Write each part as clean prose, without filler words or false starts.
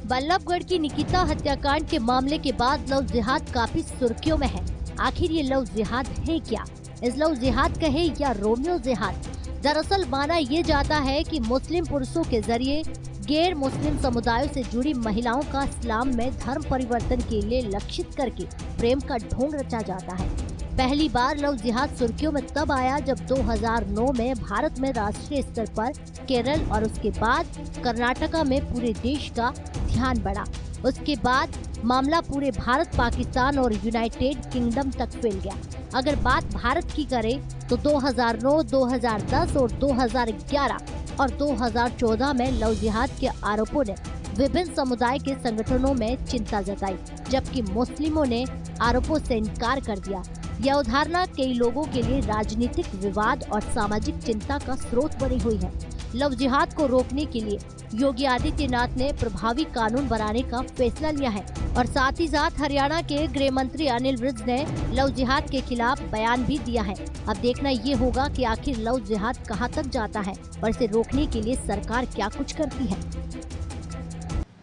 बल्लभगढ़ की निकिता हत्याकांड के मामले के बाद लव जिहाद काफी सुर्खियों में है। आखिर ये लव जिहाद है क्या? इस लव जिहाद कहे या रोमियो जिहाद? दरअसल माना ये जाता है कि मुस्लिम पुरुषों के जरिए गैर मुस्लिम समुदायों से जुड़ी महिलाओं का इस्लाम में धर्म परिवर्तन के लिए लक्षित करके प्रेम का ढोंग रचा जाता है। पहली बार लव जिहाद सुर्खियों में तब आया जब 2009 में भारत में राष्ट्रीय स्तर पर केरल और उसके बाद कर्नाटका में पूरे देश का ध्यान बढ़ा। उसके बाद मामला पूरे भारत, पाकिस्तान और यूनाइटेड किंगडम तक फैल गया। अगर बात भारत की करें तो 2009, 2010 और 2011 और 2014 में लव जिहाद के आरोपों ने विभिन्न समुदाय के संगठनों में चिंता जताई, जबकि मुस्लिमों ने आरोपों से इनकार कर दिया। यह उदाहरण कई लोगों के लिए राजनीतिक विवाद और सामाजिक चिंता का स्रोत बनी हुई है। लव जिहाद को रोकने के लिए योगी आदित्यनाथ ने प्रभावी कानून बनाने का फैसला लिया है और साथ ही साथ हरियाणा के गृह मंत्री अनिल विज ने लव जिहाद के खिलाफ बयान भी दिया है। अब देखना ये होगा कि आखिर लव जिहाद कहां तक जाता है और इसे रोकने के लिए सरकार क्या कुछ करती है।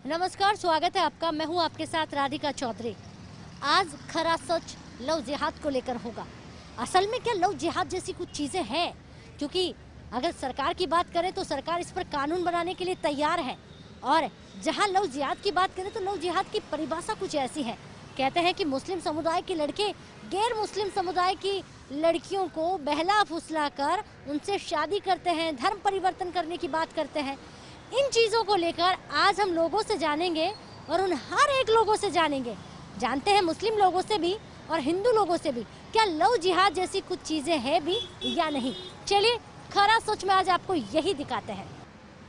नमस्कार, स्वागत है आपका। मैं हूँ आपके साथ राधिका चौधरी। आज खरा सच लव जिहाद को लेकर होगा। असल में क्या लव जिहाद जैसी कुछ चीजें हैं? क्योंकि अगर सरकार की बात करें तो सरकार इस पर कानून बनाने के लिए तैयार है, और जहां लव जिहाद की बात करें तो लव जिहाद की परिभाषा कुछ ऐसी है। कहते हैं कि मुस्लिम समुदाय के लड़के गैर मुस्लिम समुदाय की लड़कियों को बहला फुसला कर उनसे शादी करते हैं, धर्म परिवर्तन करने की बात करते हैं। इन चीज़ों को लेकर आज हम लोगों से जानेंगे और उन हर एक लोगों से जानते हैं मुस्लिम लोगों से भी और हिंदू लोगों से भी, क्या लव जिहाद जैसी कुछ चीज़ें हैं भी या नहीं। चलिए खरा सच में आज आपको यही दिखाते हैं।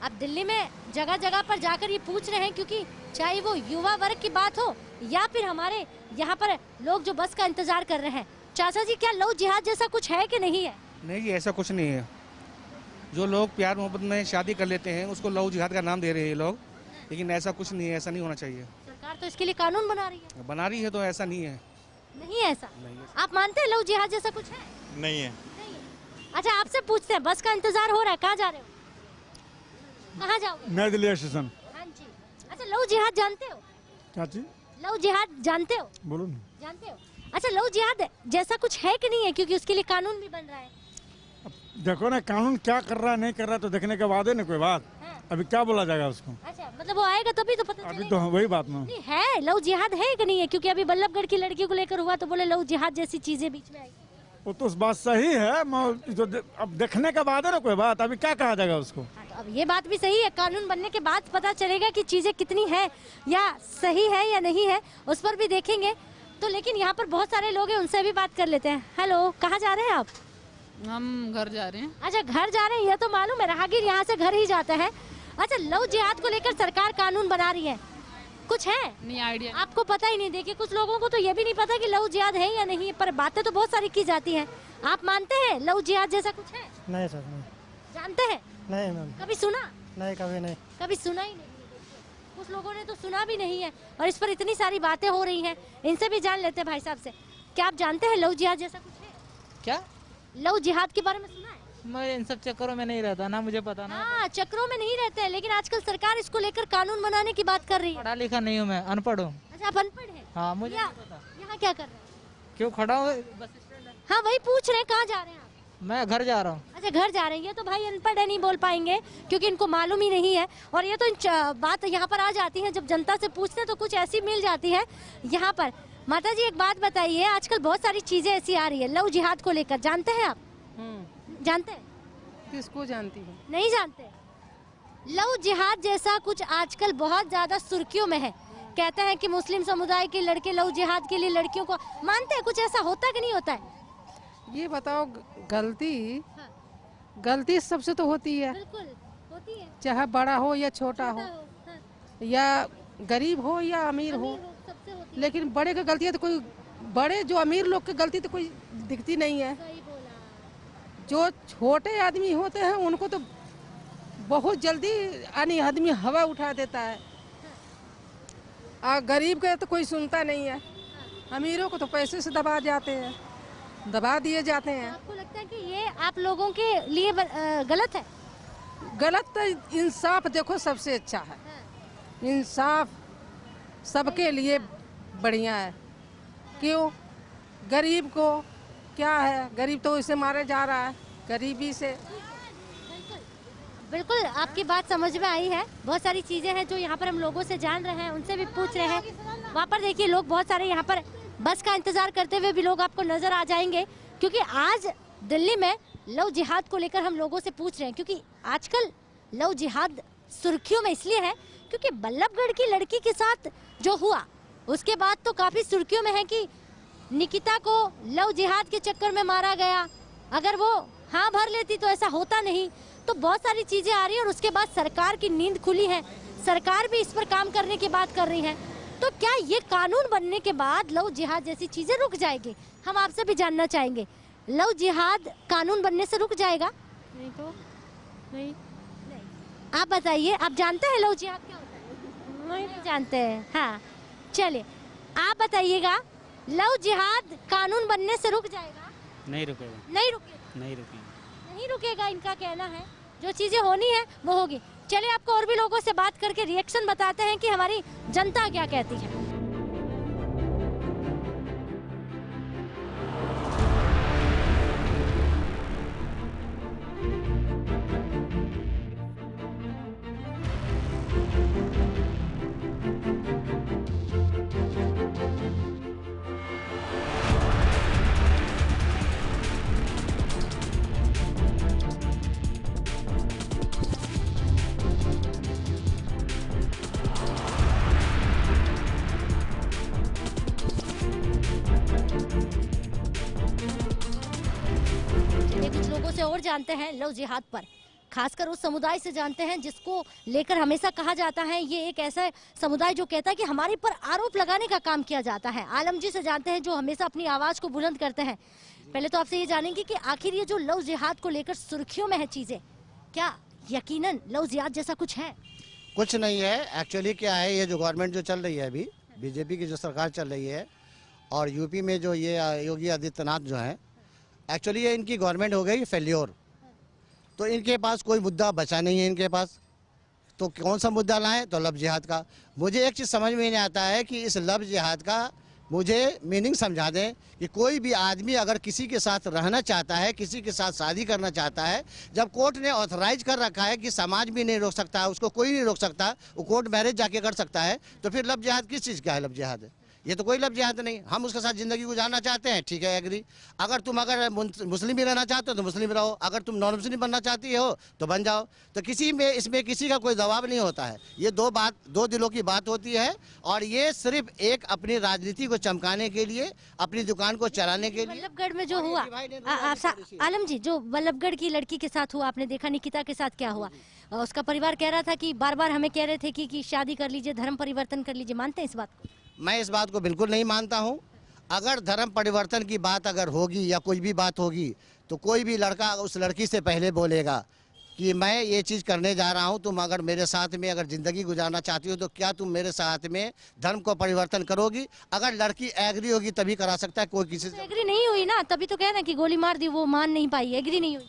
अब दिल्ली में जगह जगह पर जाकर ये पूछ रहे हैं, क्योंकि चाहे वो युवा वर्ग की बात हो या फिर हमारे यहाँ पर लोग जो बस का इंतजार कर रहे हैं, चाचा जी क्या लव जिहाद जैसा कुछ है कि नहीं है? नहीं, ऐसा कुछ नहीं है। जो लोग प्यार मोहब्बत में शादी कर लेते हैं उसको लव जिहाद का नाम दे रहे हैं लोग, लेकिन ऐसा कुछ नहीं है। ऐसा नहीं होना चाहिए। सरकार तो इसके लिए कानून बना रही है तो ऐसा नहीं है। नहीं है ऐसा? नहीं है। आप मानते हैं लव जिहाद जैसा कुछ है? नहीं है। अच्छा, आपसे पूछते हैं, बस का इंतजार हो रहा है, कहाँ जा रहे हो? कहाँ जाओगे? नई दिल्ली स्टेशन। हाँ जी। अच्छा, लव जिहाद जानते हो? चाची लव जिहाद जानते हो? बोलो ना। जानते हो? अच्छा, लव जिहाद जैसा कुछ है कि नहीं है? क्योंकि उसके लिए कानून भी बन रहा है। अब देखो ना कानून क्या कर रहा है नहीं कर रहा, तो देखने के बाद है ना कोई बात। हाँ। अभी क्या बोला जाएगा उसको? अच्छा, मतलब वो आएगा तभी तो पता चलेगा। अभी तो वही बात ना नहीं है, लव जिहाद है कि नहीं है? क्योंकि अभी बल्लभगढ़ की लड़की को लेकर हुआ तो बोले लव जिहाद जैसी चीजें बीच में आई। वो तो बात सही है, अब देखने के बाद है ना कोई बात। अभी क्या कहा जाएगा उसको? तो अब ये बात भी सही है, कानून बनने के बाद पता चलेगा कि चीजें कितनी है या सही है या नहीं है, उस पर भी देखेंगे। तो लेकिन यहाँ पर बहुत सारे लोग हैं, उनसे भी बात कर लेते हैं। हेलो, कहाँ जा रहे हैं आप? हम घर जा रहे हैं। अच्छा, घर जा रहे हैं, ये तो मालूम है, राहगीर यहाँ से घर ही जाते हैं। अच्छा, लव जिहाद को लेकर सरकार कानून बना रही है, कुछ है? नहीं आइडिया। आपको पता ही नहीं। देखिए, कुछ लोगों को तो ये भी नहीं पता कि लव जिहाद है या नहीं है, पर बातें तो बहुत सारी की जाती हैं। आप मानते हैं लव जिहाद जैसा कुछ है? नहीं सर, नहीं। जानते हैं? नहीं मैम। कभी सुना? नहीं, कभी नहीं। कभी सुना ही नहीं। कुछ लोगों ने तो सुना भी नहीं है, और इस पर इतनी सारी बातें हो रही हैं। इनसे भी जान लेते हैं भाई साहब से। क्या आप जानते हैं लव जिहाद जैसा कुछ है? क्या लव जिहाद के बारे में सुना है? मैं इन सब चक्करों में नहीं रहता ना, मुझे पता ना। हाँ, चक्रों में नहीं रहते हैं, लेकिन आजकल सरकार इसको लेकर कानून बनाने की बात कर रही है। पढ़ा लिखा नहीं हूँ मैं, अनपढ़ हूँ। अच्छा, आप अनपढ़ हैं? हाँ, मुझे नहीं पता। यहाँ क्या कर रहे हैं? क्यों खड़ा हूँ? बस स्टैंड है। हाँ, वही पूछ रहे हैं, कहाँ जा रहे हैं आप? मैं घर जा रहा हूँ। अच्छा, घर जा रहे हैं। ये तो भाई अनपढ़ है, नहीं बोल पाएंगे क्योंकि इनको मालूम ही नहीं है। और ये तो बात यहाँ पर आ जाती है, जब जनता से पूछते हैं तो कुछ ऐसी मिल जाती है यहाँ पर। माता जी, एक बात बताइए, आजकल बहुत सारी चीजें ऐसी आ रही है लव जिहाद को लेकर, जानते हैं आप? जानते हैं? किसको जानती है? नहीं जानते। लव जिहाद जैसा कुछ आजकल बहुत ज्यादा सुर्खियों में है। कहते हैं कि मुस्लिम समुदाय के लड़के लव जिहाद के लिए लड़कियों को मानते हैं। कुछ ऐसा होता है कि नहीं होता है? ये बताओ, गलती हाँ। गलती सबसे तो होती है, बिल्कुल होती है, चाहे बड़ा हो या छोटा हो, हाँ। या गरीब हो या अमीर हो। सबसे होती है। लेकिन बड़े की गलती है तो कोई, बड़े जो अमीर लोग की गलती तो कोई दिखती नहीं है। सही बोला। जो छोटे आदमी होते हैं उनको तो बहुत जल्दी यानी आदमी हवा उठा देता है, और गरीब का तो कोई सुनता नहीं है। अमीरों को तो पैसे से दबा दिए जाते हैं। आपको लगता है कि ये आप लोगों के लिए गलत है? गलत तो इंसाफ देखो सबसे अच्छा है। इंसाफ सबके लिए बढ़िया है। क्यों? गरीब को क्या है, गरीब तो इसे मारे जा रहा है गरीबी से। बिल्कुल आपकी बात समझ में आई है। बहुत सारी चीजें हैं जो यहाँ पर हम लोगों से जान रहे हैं, उनसे भी पूछ रहे हैं। वहाँ पर देखिए लोग बहुत सारे यहाँ पर बस का इंतजार करते हुए भी लोग आपको नजर आ जाएंगे, क्योंकि आज दिल्ली में लव जिहाद को लेकर हम लोगों से पूछ रहे हैं। क्योंकि आजकल लव जिहाद सुर्खियों में इसलिए है क्योंकि बल्लभगढ़ की लड़की के साथ जो हुआ उसके बाद तो काफी सुर्खियों में है कि निकिता को लव जिहाद के चक्कर में मारा गया। अगर वो हाँ भर लेती तो ऐसा होता नहीं। तो बहुत सारी चीजें आ रही है और उसके बाद सरकार की नींद खुली है, सरकार भी इस पर काम करने की बात कर रही है। तो क्या ये कानून बनने के बाद लव जिहाद जैसी चीजें रुक जाएगी? हम आपसे भी जानना चाहेंगे, लव जिहाद कानून बनने से रुक जाएगा? नहीं तो नहीं। आप बताइए, आप जानते हैं लव जिहाद क्या होता है? नहीं जानते हैं। हाँ चलिए आप बताइएगा, लव जिहाद कानून बनने से रुक जाएगा? नहीं रुकेगा। नहीं रुकेगा। नहीं रुकेगा। नहीं रुकेगा, इनका कहना है। जो चीजें होनी है वो होगी। चलिए आपको और भी लोगों से बात करके रिएक्शन बताते हैं कि हमारी जनता क्या कहती है। कुछ लोगों से और जानते हैं लव जिहाद पर, खासकर उस समुदाय से जानते हैं जिसको लेकर हमेशा कहा जाता है ये एक ऐसा समुदाय जो कहता है कि हमारे पर आरोप लगाने का काम किया जाता है। आलम जी से जानते हैं जो हमेशा अपनी आवाज को बुलंद करते हैं। पहले तो आपसे ये जानेंगे कि आखिर ये जो लव जिहाद को लेकर सुर्खियों में है चीजें, क्या यकीनन लव जिहाद जैसा कुछ है? कुछ नहीं है। एक्चुअली क्या है, ये जो गवर्नमेंट जो चल रही है अभी, बीजेपी की जो सरकार चल रही है और यूपी में जो ये योगी आदित्यनाथ जो है, एक्चुअली ये इनकी गवर्नमेंट हो गई फेल्योर। तो इनके पास कोई मुद्दा बचा नहीं है इनके पास। तो कौन सा मुद्दा लाएं? तो लव जिहाद का। मुझे एक चीज़ समझ में नहीं आता है कि इस लव जिहाद का मुझे मीनिंग समझा दें कि कोई भी आदमी अगर किसी के साथ रहना चाहता है, किसी के साथ शादी करना चाहता है, जब कोर्ट ने ऑथराइज कर रखा है कि समाज भी नहीं रोक सकता है, उसको कोई नहीं रोक सकता, वो कोर्ट मैरिज जाके कर सकता है, तो फिर लव जिहाद किस चीज़ का है? लव जिहाद है ये तो कोई लव जिहाद नहीं। हम उसके साथ ज़िंदगी गुजारना चाहते हैं, ठीक है, एग्री। अगर तुम मुस्लिम भी रहना चाहते हो तो मुस्लिम रहो, अगर तुम नॉन मुस्लिम बनना चाहती हो तो बन जाओ। तो किसी में इसमें किसी का कोई दबाव नहीं होता है। ये दो दिलों की बात होती है और ये सिर्फ एक अपनी राजनीति को चमकाने के लिए, अपनी दुकान को चलाने के लिए। बल्लभगढ़ में जो हुआ, आलम जी, जो बल्लभगढ़ की लड़की के साथ हुआ, आपने देखा निकिता के साथ क्या हुआ? उसका परिवार कह रहा था कि बार बार हमें कह रहे थे कि शादी कर लीजिए, धर्म परिवर्तन कर लीजिए। मानते हैं इस बात को? मैं इस बात को बिल्कुल नहीं मानता हूं। अगर धर्म परिवर्तन की बात अगर होगी या कोई भी बात होगी तो कोई भी लड़का उस लड़की से पहले बोलेगा कि मैं ये चीज़ करने जा रहा हूं, तुम अगर मेरे साथ में अगर ज़िंदगी गुजारना चाहती हो तो क्या तुम मेरे साथ में धर्म को परिवर्तन करोगी? अगर लड़की एग्री होगी तभी करा सकता है, कोई किसी से एग्री नहीं हुई ना, तभी तो कहना कि गोली मार दी, वो मान नहीं पाई, एग्री नहीं हुई।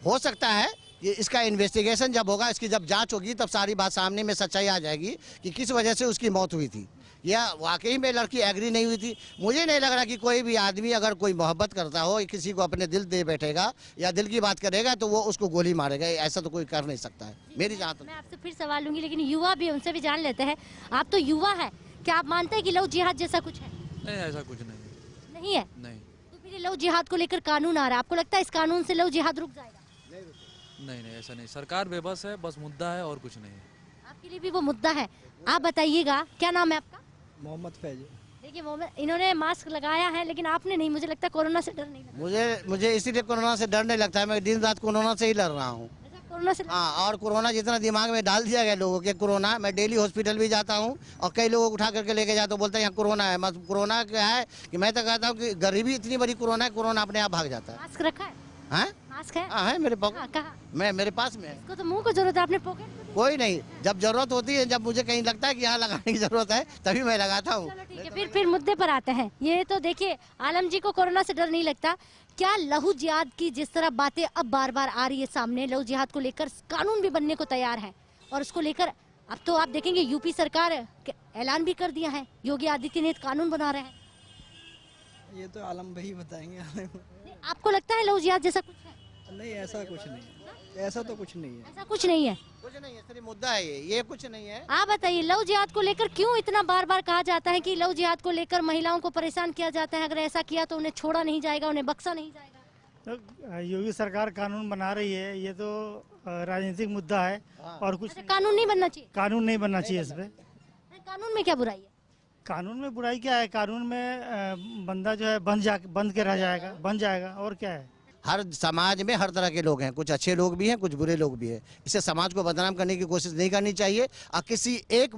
हो सकता है ये इसका इन्वेस्टिगेशन जब होगा, इसकी जब जांच होगी तब सारी बात सामने में सच्चाई आ जाएगी कि किस वजह से उसकी मौत हुई थी या वाकई में लड़की एग्री नहीं हुई थी। मुझे नहीं लग रहा कि कोई भी आदमी अगर कोई मोहब्बत करता हो, किसी को अपने दिल दे बैठेगा या दिल की बात करेगा तो वो उसको गोली मारेगा। ऐसा तो कोई कर नहीं सकता है मेरी जहाँ तक। मैं आपसे फिर सवाल लूंगी, लेकिन युवा भी, उनसे भी जान लेते हैं। आप तो युवा है, क्या आप मानते हैं कि लव जिहाद जैसा कुछ है? नहीं, ऐसा कुछ नहीं। नहीं है? नहीं। तो फिर लव जिहाद को लेकर कानून आ रहा है, आपको लगता है इस कानून से लव जिहाद रुक जाएगा? नहीं, ऐसा नहीं। सरकार बेबस है, बस मुद्दा है और कुछ नहीं है। आपके लिए भी वो मुद्दा है। आप बताइएगा, क्या नाम है आपका? मोहम्मद फैज। देखिए मोहम्मद, इन्होंने मास्क लगाया है लेकिन आपने नहीं। मुझे लगता है कोरोना से डर नहीं लगता। मुझे इसीलिए कोरोना से डर नहीं लगता है। मैं दिन रात कोरोना से ही लड़ रहा हूँ। कोरोना से? हाँ, और कोरोना जितना दिमाग में डाल दिया गया लोगों के, कोरोना, मैं डेली हॉस्पिटल भी जाता हूँ और कई लोगों को उठा करके लेके जाता हूँ, बोलते हैं यहाँ कोरोना है। मतलब कोरोना क्या है कि मैं तो कहता हूँ कि गरीबी इतनी बड़ी कोरोना है, कोरोना अपने आप भाग जाता है। मास्क रखा है? हाँ, मास्क है? हाँ है मेरे पास। कहाँ? मेरे पास में है। इसको तो मुंह को जरूरत है, आपने पॉकेट में? कोई नहीं, जब जरूरत होती है, जब मुझे कहीं लगता है कि यहाँ लगाने की जरूरत है तभी मैं लगाता हूँ। चलो ठीक है, फिर मुद्दे पर आते हैं। ये तो देखिए, आलम जी को कोरोना से डर नहीं लगता। क्या लहू जिहाद की जिस तरह बातें अब बार बार आ रही है सामने, लहू जिहाद को लेकर कानून भी बनने को तैयार है और उसको लेकर अब तो आप देखेंगे यूपी सरकार ऐलान भी कर दिया है, योगी आदित्यनाथ कानून बना रहे हैं। ये तो आलम भाई बताएंगे। आपको लगता है लव जिहाद जैसा कुछ है? नहीं, ऐसा कुछ नहीं है, ऐसा तो कुछ नहीं है। ऐसा कुछ नहीं है। कुछ नहीं है, सिर्फ मुद्दा है ये कुछ नहीं है। आप बताइए, लव जिहाद को लेकर क्यों इतना बार बार कहा जाता है कि लव जिहाद को लेकर महिलाओं को परेशान किया जाता है, अगर ऐसा किया तो उन्हें छोड़ा नहीं जाएगा, उन्हें बख्शा नहीं जाएगा? तो योगी सरकार कानून बना रही है, ये तो राजनीतिक मुद्दा है और कुछ अच्छा, कानून नहीं बनना चाहिए? कानून नहीं बनना चाहिए इस पे। कानून में क्या बुराई है? कानून में बुराई क्या है? कानून में बंदा जो है बंद के रह जाएगा, बन जाएगा, और क्या है। हर समाज में हर तरह के लोग हैं, कुछ अच्छे लोग भी हैं, कुछ बुरे लोग भी हैं। इसे समाज को बदनाम करने की कोशिश नहीं करनी चाहिए और किसी एक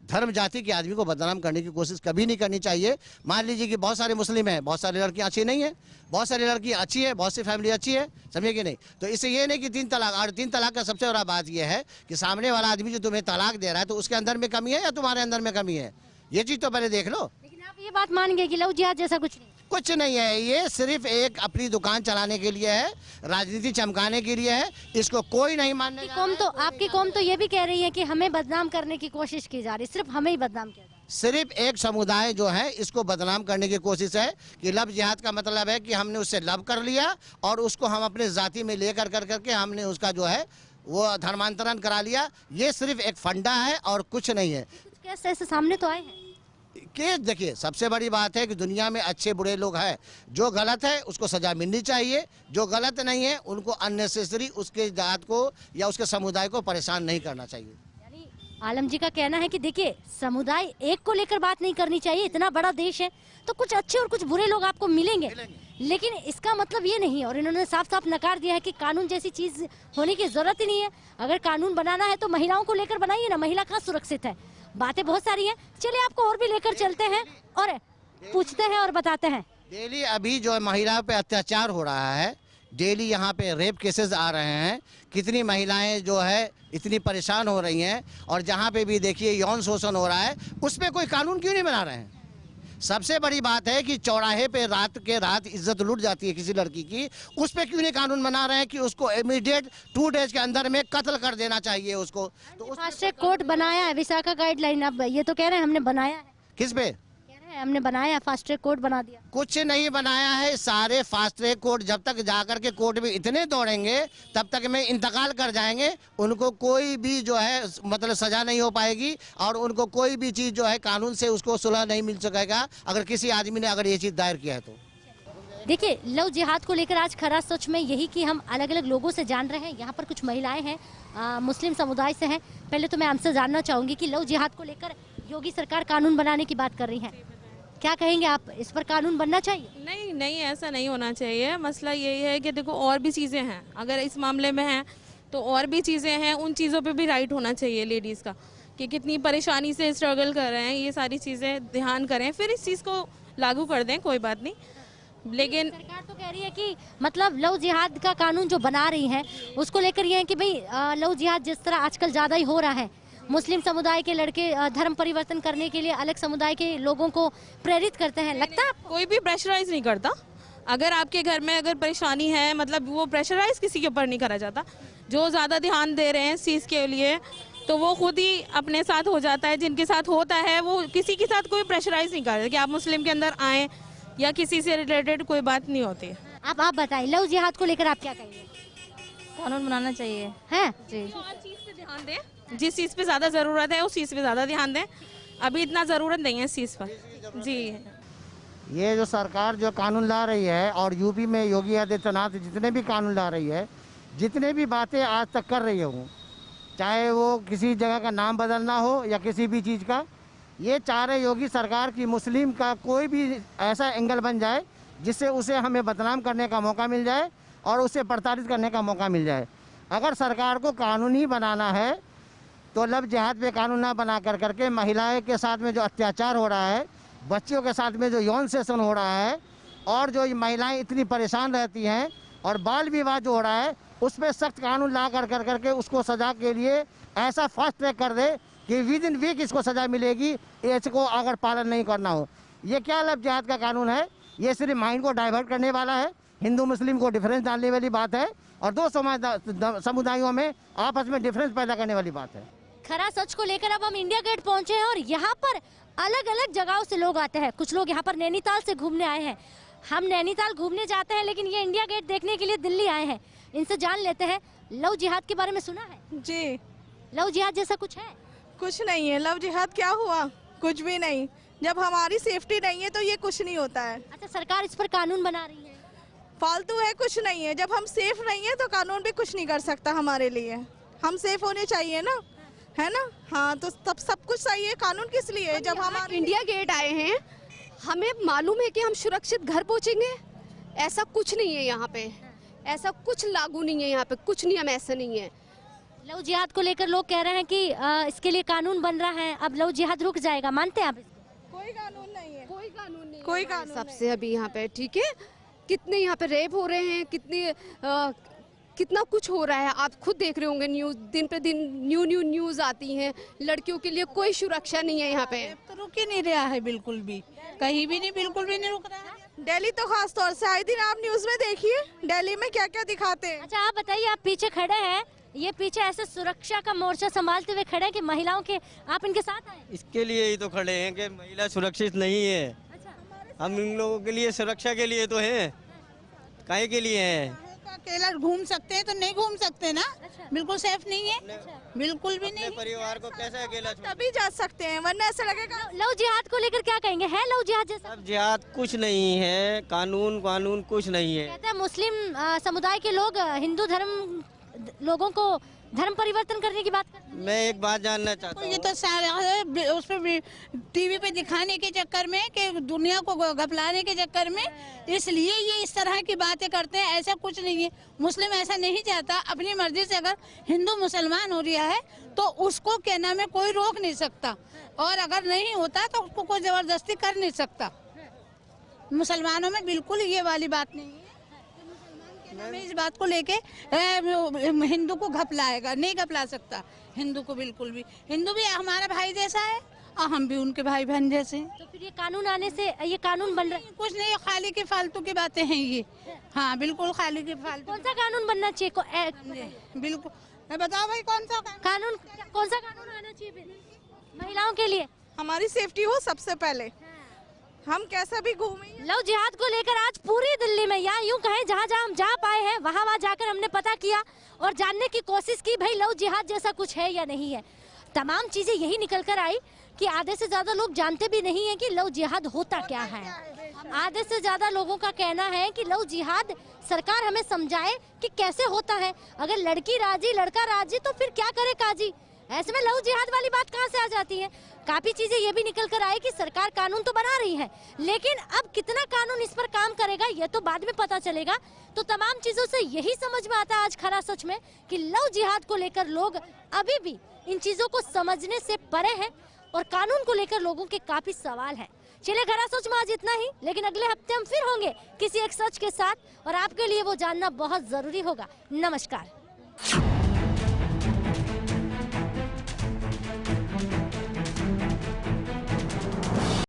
धर्म जाति के आदमी को बदनाम करने की कोशिश कभी नहीं करनी चाहिए। मान लीजिए कि बहुत सारे मुस्लिम हैं, बहुत सारी लड़कियां अच्छी नहीं है, बहुत सारी लड़कियां अच्छी है, बहुत सी फैमिली अच्छी है, समझे कि नहीं? तो इससे ये नहीं कि 3 तलाक, और 3 तलाक का सबसे बड़ा बात यह है कि सामने वाला आदमी जो तुम्हें तलाक दे रहा है तो उसके अंदर में कमी है या तुम्हारे अंदर में कमी है, ये चीज तो पहले देख लो। लेकिन आप ये बात मान गए कि लव जिहाद जैसा कुछ नहीं? कुछ नहीं है, ये सिर्फ एक अपनी दुकान चलाने के लिए है, राजनीति चमकाने के लिए है, इसको कोई नहीं मानने जा रहा है। आपकी कौम तो ये भी कह रही है कि हमें बदनाम करने की कोशिश की जा रही है, सिर्फ हमें ही बदनाम किया जा रहा है। सिर्फ एक समुदाय जो है इसको बदनाम करने की कोशिश है कि लव जिहाद का मतलब है कि हमने उससे लव कर लिया और उसको हम अपने जाति में लेकर करके हमने उसका जो है वो धर्मांतरण करा लिया। ये सिर्फ एक फंडा है और कुछ नहीं है। कुछ केस ऐसे सामने तो आए हैं केस देखिए, सबसे बड़ी बात है कि दुनिया में अच्छे बुरे लोग हैं, जो गलत है उसको सजा मिलनी चाहिए, जो गलत नहीं है उनको अननेसेसरी उसके जात को या उसके समुदाय को परेशान नहीं करना चाहिए। यानी आलम जी का कहना है कि देखिए, समुदाय एक को लेकर बात नहीं करनी चाहिए, इतना बड़ा देश है तो कुछ अच्छे और कुछ बुरे लोग आपको मिलेंगे, लेकिन इसका मतलब ये नहीं। और इन्होंने साफ साफ नकार दिया है कि कानून जैसी चीज होने की जरूरत ही नहीं है। अगर कानून बनाना है तो महिलाओं को लेकर बनाइए ना, महिला कहाँ सुरक्षित है। बातें बहुत सारी हैं, चलिए आपको और भी लेकर चलते हैं और पूछते हैं और बताते हैं। डेली अभी जो महिलाओं पे अत्याचार हो रहा है, डेली यहाँ पे रेप केसेस आ रहे हैं, कितनी महिलाएं जो है इतनी परेशान हो रही हैं, और जहाँ पे भी देखिए यौन शोषण हो रहा है, उस पर कोई कानून क्यों नहीं बना रहे हैं? सबसे बड़ी बात है कि चौराहे पे रात इज्जत लूट जाती है किसी लड़की की, उस पे क्यों नहीं कानून बना रहे हैं कि उसको इमीडिएट 2 डेज के अंदर में कत्ल कर देना चाहिए उसको। तो फास्ट ट्रैक कोर्ट बनाया है, विशाखा गाइडलाइन, अब ये तो कह रहे हैं हमने बनाया है। किस पे कह रहे हैं हमने बनाया है, फास्ट ट्रैक कोर्ट बना दिया। कुछ नहीं बनाया है। सारे फास्ट ट्रैक कोर्ट जब तक जाकर के कोर्ट में इतने दौड़ेंगे तब तक में इंतकाल कर जाएंगे, उनको कोई भी जो है मतलब सजा नहीं हो पाएगी और उनको कोई भी चीज जो है कानून से उसको सुलह नहीं मिल सकेगा अगर किसी आदमी ने अगर ये चीज दायर किया है तो। देखिए, लव जिहाद को लेकर आज खरा सच में यही कि हम अलग अलग लोगों से जान रहे हैं। यहाँ पर कुछ महिलाएं हैं, मुस्लिम समुदाय से हैं। पहले तो मैं आपसे जानना चाहूंगी कि लव जिहाद को लेकर योगी सरकार कानून बनाने की बात कर रही है, क्या कहेंगे आप? इस पर कानून बनना चाहिए? नहीं नहीं, ऐसा नहीं होना चाहिए। मसला यही है कि देखो और भी चीज़ें हैं, अगर इस मामले में हैं तो और भी चीज़ें हैं, उन चीज़ों पे भी राइट होना चाहिए लेडीज़ का, कि कितनी परेशानी से स्ट्रगल कर रहे हैं, ये सारी चीज़ें ध्यान करें, फिर इस चीज़ को लागू कर दें, कोई बात नहीं। लेकिन सरकार तो कह रही है कि मतलब लव जिहाद का कानून जो बना रही है उसको लेकर ये है कि भाई लव जिहाद जिस तरह आजकल ज़्यादा ही हो रहा है, मुस्लिम समुदाय के लड़के धर्म परिवर्तन करने के लिए अलग समुदाय के लोगों को प्रेरित करते हैं, लगता है? कोई भी प्रेशराइज नहीं करता। अगर आपके घर में अगर परेशानी है, मतलब वो प्रेशराइज किसी के ऊपर नहीं करा जाता। जो ज़्यादा ध्यान दे रहे हैं इस चीज़ के लिए तो वो खुद ही अपने साथ हो जाता है, जिनके साथ होता है वो किसी के साथ कोई प्रेशराइज नहीं करता कि आप मुस्लिम के अंदर आएँ या किसी से रिलेटेड कोई बात नहीं होती। आप बताएं, लव जिहाद को लेकर आप क्या कहेंगे? कानून बनाना चाहिए है जी। हर चीज़ पे ध्यान दें, जिस चीज़ पे ज़्यादा ज़रूरत है उस चीज़ पे ज़्यादा ध्यान दें। अभी इतना ज़रूरत नहीं है इस चीज़ पर जी। ये जो सरकार जो कानून ला रही है और यूपी में योगी आदित्यनाथ जितने भी कानून ला रही है, जितने भी बातें आज तक कर रही हूँ, चाहे वो किसी जगह का नाम बदलना हो या किसी भी चीज़ का, ये चाह रहे योगी सरकार की मुस्लिम का कोई भी ऐसा एंगल बन जाए जिससे उसे हमें बदनाम करने का मौका मिल जाए और उसे प्रताड़ित करने का मौका मिल जाए। अगर सरकार को कानून ही बनाना है तो लव जिहाद पे कानून ना बना करके महिलाएं के साथ में जो अत्याचार हो रहा है, बच्चियों के साथ में जो यौन शोषण हो रहा है और जो महिलाएं इतनी परेशान रहती हैं और बाल विवाह जो हो रहा है, उस पर सख्त कानून ला करके उसको सज़ा के लिए ऐसा फास्ट ट्रैक कर दे कि विद इन वीक इसको सज़ा मिलेगी, इसको अगर पालन नहीं करना हो। ये क्या लव जिहाद का कानून है? ये सिर्फ माइंड को डाइवर्ट करने वाला है, हिंदू मुस्लिम को डिफरेंस डालने वाली बात है और 2 समुदायों में आपस में डिफरेंस पैदा करने वाली बात है। खरा सच को लेकर अब हम इंडिया गेट पहुंचे हैं और यहाँ पर अलग अलग जगहों से लोग आते हैं। कुछ लोग यहाँ पर नैनीताल से घूमने आए हैं। हम नैनीताल घूमने जाते हैं लेकिन ये इंडिया गेट देखने के लिए दिल्ली आए हैं। इनसे जान लेते हैं, लव जिहाद के बारे में सुना है? जी। लव जिहाद जैसा कुछ है? कुछ नहीं है। लव जिहाद क्या हुआ? कुछ भी नहीं। जब हमारी सेफ्टी नहीं है तो ये कुछ नहीं होता है। अच्छा, सरकार इस पर कानून बना रही है? फालतू है, कुछ नहीं है। जब हम सेफ नहीं है तो कानून भी कुछ नहीं कर सकता हमारे लिए। हम सेफ होने चाहिए ना, है ना? हाँ, तो तब सब कुछ सही है। कानून किस लिए? जब हम इंडिया गेट आए हैं, हमें मालूम है कि हम सुरक्षित घर पहुंचेंगे। ऐसा कुछ नहीं है यहाँ पे, ऐसा कुछ लागू नहीं है यहाँ पे, कुछ नियम ऐसा नहीं है। लव जिहाद को लेकर लोग कह रहे हैं कि इसके लिए कानून बन रहा है, अब लव जिहाद रुक जाएगा। मानते हैं आप? कोई कानून नहीं है, कोई कानून नहीं, कोई कानून सबसे अभी यहाँ पे ठीक है। कितने यहाँ पे रेप हो रहे हैं, कितना कुछ हो रहा है। आप खुद देख रहे होंगे न्यूज़, दिन पे दिन न्यू न्यूज़ आती हैं। लड़कियों के लिए कोई सुरक्षा नहीं है यहाँ पे। तो रुक ही नहीं रहा है, बिल्कुल भी, कहीं भी नहीं, बिल्कुल भी नहीं रुक रहा है। दिल्ली तो खास तौर से आए दिन आप न्यूज़ में देखिए दिल्ली में क्या क्या दिखाते हैं। अच्छा, आप बताइए, आप पीछे खड़े हैं, ये पीछे ऐसे सुरक्षा का मोर्चा संभालते हुए खड़े हैं कि महिलाओं के, आप इनके साथ आए? इसके लिए ही तो खड़े हैं कि महिला सुरक्षित नहीं है। अच्छा। हम इन लोगों के लिए सुरक्षा के लिए तो हैं, काहे के लिए हैं? अकेला घूम सकते हैं तो नहीं घूम सकते ना। अच्छा। बिल्कुल सेफ नहीं है, बिल्कुल भी नहीं। परिवार को कैसे अकेला तभी जा सकते हैं, वरना ऐसा लगेगा। लव जिहाद को लेकर क्या कहेंगे? है लव जिहाद जैसा? अब जिहाद कुछ नहीं है, कानून कुछ नहीं है। कहते हैं मुस्लिम समुदाय के लोग हिंदू धर्म लोगों को धर्म परिवर्तन करने की बात करते हैं। मैं एक बात जानना चाहता हूँ। ये तो सारा उस पे टीवी पे दिखाने के चक्कर में, कि दुनिया को घपलाने के चक्कर में, इसलिए ये इस तरह की बातें करते हैं। ऐसा कुछ नहीं है, मुस्लिम ऐसा नहीं चाहता। अपनी मर्जी से अगर हिंदू मुसलमान हो रहा है तो उसको क्या नाम है, कोई रोक नहीं सकता। और अगर नहीं होता तो उसको कोई जबरदस्ती कर नहीं सकता। मुसलमानों में बिल्कुल ये वाली बात नहीं है। इस बात को लेके हिंदू को घपलाएगा, नहीं घपला सकता हिंदू को बिल्कुल भी। हिंदू भी हमारा भाई जैसा है और हम भी उनके भाई बहन जैसे हैं। तो फिर ये कानून आने से ये कानून बन रहा है? कुछ नहीं, खाली की फालतू की बातें हैं ये। हाँ, बिल्कुल खाली की फालतू। कौन सा कानून बनना चाहिए? बिल्कुल बताओ भाई, कौन सा कानून, कौन सा कानून आना चाहिए महिलाओं के लिए? हमारी सेफ्टी हो सबसे पहले, हम कैसा भी घूमें। लव जिहाद को लेकर आज पूरी दिल्ली में, या यूं कहें जहां जहां हम जा पाए हैं वहां जाकर हमने पता किया और जानने की कोशिश की, भाई लव जिहाद जैसा कुछ है या नहीं है। तमाम चीजें यही निकल कर आई कि आधे से ज्यादा लोग जानते भी नहीं है कि लव जिहाद होता क्या है। आधे से ज्यादा लोगों का कहना है कि लव जिहाद सरकार हमें समझाए कि कैसे होता है। अगर लड़की राजी लड़का राजी तो फिर क्या करे काजी। ऐसे में लव जिहाद वाली बात कहाँ से आ जाती है? काफी चीजें ये भी निकल कर आई कि सरकार कानून तो बना रही है, लेकिन अब कितना कानून इस पर काम करेगा ये तो बाद में पता चलेगा। तो तमाम चीजों से यही समझ में आता है आज खरा सच में कि लव जिहाद को लेकर लोग अभी भी इन चीजों को समझने से परे हैं और कानून को लेकर लोगों के काफी सवाल है। चलिए, खरा सच में आज इतना ही, लेकिन अगले हफ्ते हम फिर होंगे किसी एक सच के साथ और आपके लिए वो जानना बहुत जरूरी होगा। नमस्कार।